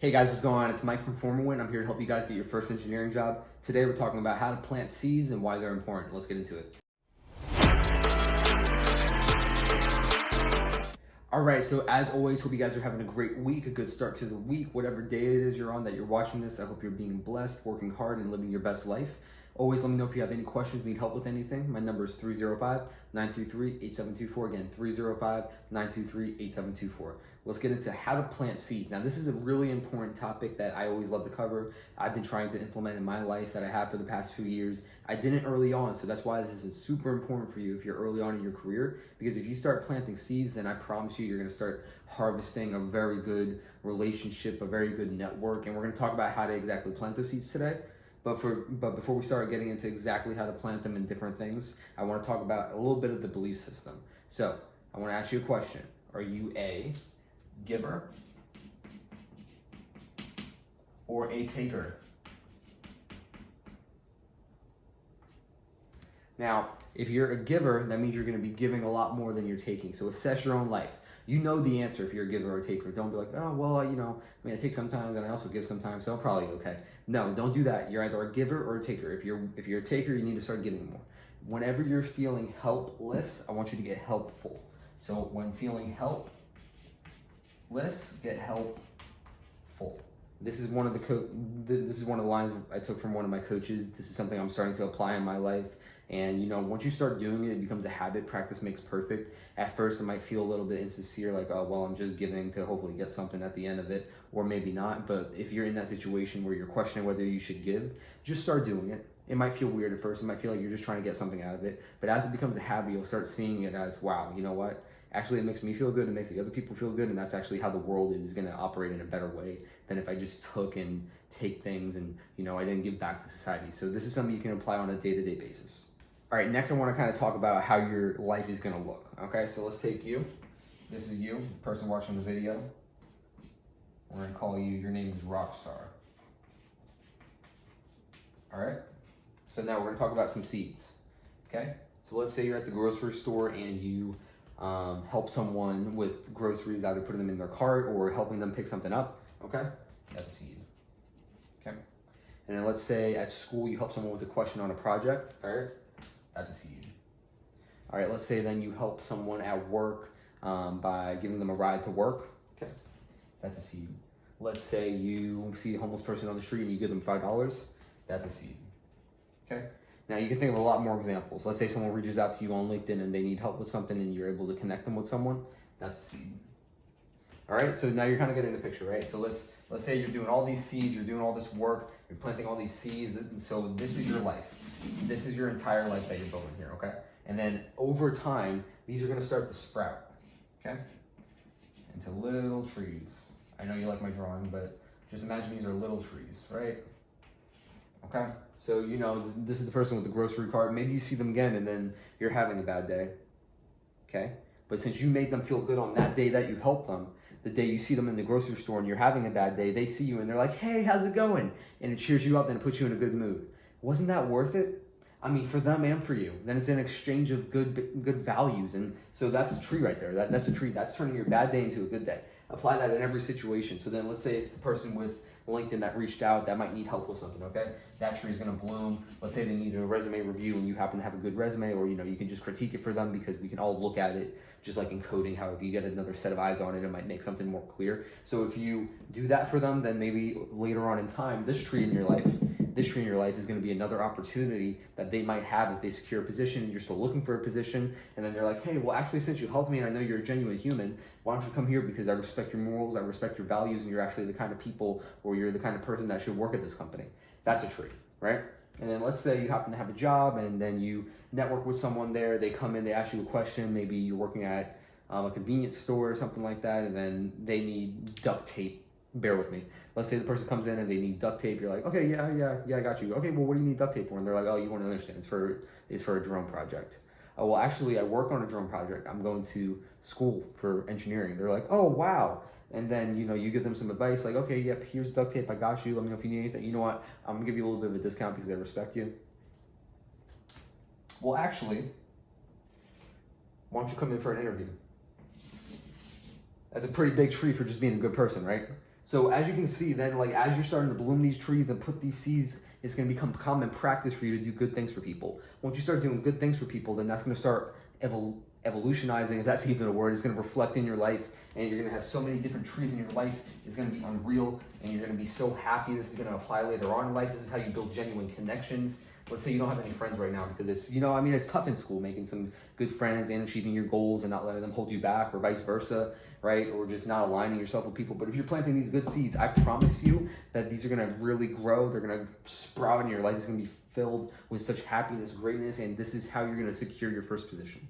Hey guys, what's going on? It's Mike from FormaWin. I'm here to help you guys get your first engineering job. Today we're talking about how to plant seeds and why they're important. Let's get into it. All right, so as always, hope you guys are having a great week, a good start to the week. Whatever day it is you're on that you're watching this, I hope you're being blessed, working hard, and living your best life. Always let me know if you have any questions, need help with anything. My number is 305-923-8724. Again, 305-923-8724. Let's get into how to plant seeds. Now, this is a really important topic that I always love to cover. I've been trying to implement in my life that I have for the past few years. I didn't early on, so that's why this is super important for you if you're early on in your career, because if you start planting seeds, then I promise you're gonna start harvesting a very good relationship, a very good network, and we're gonna talk about how to exactly plant those seeds today. But before we start getting into exactly how to plant them and different things, I want to talk about a little bit of the belief system. So I want to ask you a question. Are you a giver or a taker? Now, if you're a giver, that means you're going to be giving a lot more than you're taking. So assess your own life. You know the answer if you're a giver or a taker. Don't be like, oh, well, I take sometimes and I also give sometimes, so I'm probably okay. No, don't do that. You're either a giver or a taker. If you're a taker, you need to start giving more. Whenever you're feeling helpless, I want you to get helpful. So when feeling helpless, get helpful. This is one of the lines I took from one of my coaches. This is something I'm starting to apply in my life. And once you start doing it, it becomes a habit. Practice makes perfect. At first, it might feel a little bit insincere, like, oh, well, I'm just giving to hopefully get something at the end of it, or maybe not. But if you're in that situation where you're questioning whether you should give, just start doing it. It might feel weird at first. It might feel like you're just trying to get something out of it. But as it becomes a habit, you'll start seeing it as, wow, you know what? Actually, it makes me feel good. It makes the other people feel good. And that's actually how the world is going to operate in a better way than if I just took and take things and, I didn't give back to society. So this is something you can apply on a day-to-day basis. All right, next I want to kind of talk about how your life is going to look. Okay, so let's take you. This is you, the person watching the video. We're going to call you, your name is Rockstar. All right, so now we're going to talk about some seeds. Okay, so let's say you're at the grocery store and you help someone with groceries, either putting them in their cart or helping them pick something up. Okay, that's a seed. Okay, and then let's say at school you help someone with a question on a project. All right. That's a seed. All right, let's say then you help someone at work by giving them a ride to work. Okay, that's a seed. Let's say you see a homeless person on the street and you give them $5. That's a seed. Okay, now you can think of a lot more examples. Let's say someone reaches out to you on LinkedIn and they need help with something and you're able to connect them with someone. That's a seed. All right, so now you're kind of getting the picture, right? So let's say you're doing all these seeds, you're doing all this work, you're planting all these seeds, and so this is your life. This is your entire life that you're building here, okay? And then over time, these are gonna start to sprout, okay? Into little trees. I know you like my drawing, but just imagine these are little trees, right? Okay, so this is the person with the grocery cart. Maybe you see them again and then you're having a bad day, okay? But since you made them feel good on that day that you helped them, the day you see them in the grocery store and you're having a bad day, they see you and they're like, hey, how's it going? And it cheers you up and it puts you in a good mood. Wasn't that worth it? I mean, for them and for you. Then it's an exchange of good values. And so that's a tree right there. That's a tree. That's turning your bad day into a good day. Apply that in every situation. So then let's say it's the person with LinkedIn that reached out that might need help with something, okay? That tree is gonna bloom. Let's say they need a resume review and you happen to have a good resume, or you can just critique it for them because we can all look at it, just like in coding, how if you get another set of eyes on it, it might make something more clear. So if you do that for them, then maybe later on in time, this tree in your life is going to be another opportunity that they might have if they secure a position and you're still looking for a position. And then they're like, hey, well, actually, since you helped me and I know you're a genuine human, why don't you come here, because I respect your morals, I respect your values, and you're actually the kind of people, or you're the kind of person that should work at this company. That's a tree, right? And then let's say you happen to have a job and then you network with someone there. They come in, they ask you a question. Maybe you're working at a convenience store or something like that, and then they need duct tape. Bear with me. Let's say the person comes in and they need duct tape. You're like, okay, yeah, I got you. Okay, well, what do you need duct tape for? And they're like, oh, you want to understand? It's for a drone project. Oh, well, actually, I work on a drone project. I'm going to school for engineering. They're like, oh, wow. And then, you give them some advice like, okay, yep, here's duct tape. I got you. Let me know if you need anything. You know what? I'm going to give you a little bit of a discount because I respect you. Well, actually, why don't you come in for an interview? That's a pretty big tree for just being a good person, right? So as you can see, then like as you're starting to bloom these trees and put these seeds, it's going to become common practice for you to do good things for people. Once you start doing good things for people, then that's going to start evolutionizing, if that's even a word. It's going to reflect in your life, and you're going to have so many different trees in your life. It's going to be unreal, and you're going to be so happy. This is going to apply later on in life. This is how you build genuine connections. Let's say you don't have any friends right now because it's, it's tough in school making some good friends and achieving your goals and not letting them hold you back, or vice versa, right? Or just not aligning yourself with people. But if you're planting these good seeds, I promise you that these are going to really grow. They're going to sprout in your life. It's going to be filled with such happiness, greatness, and this is how you're going to secure your first position.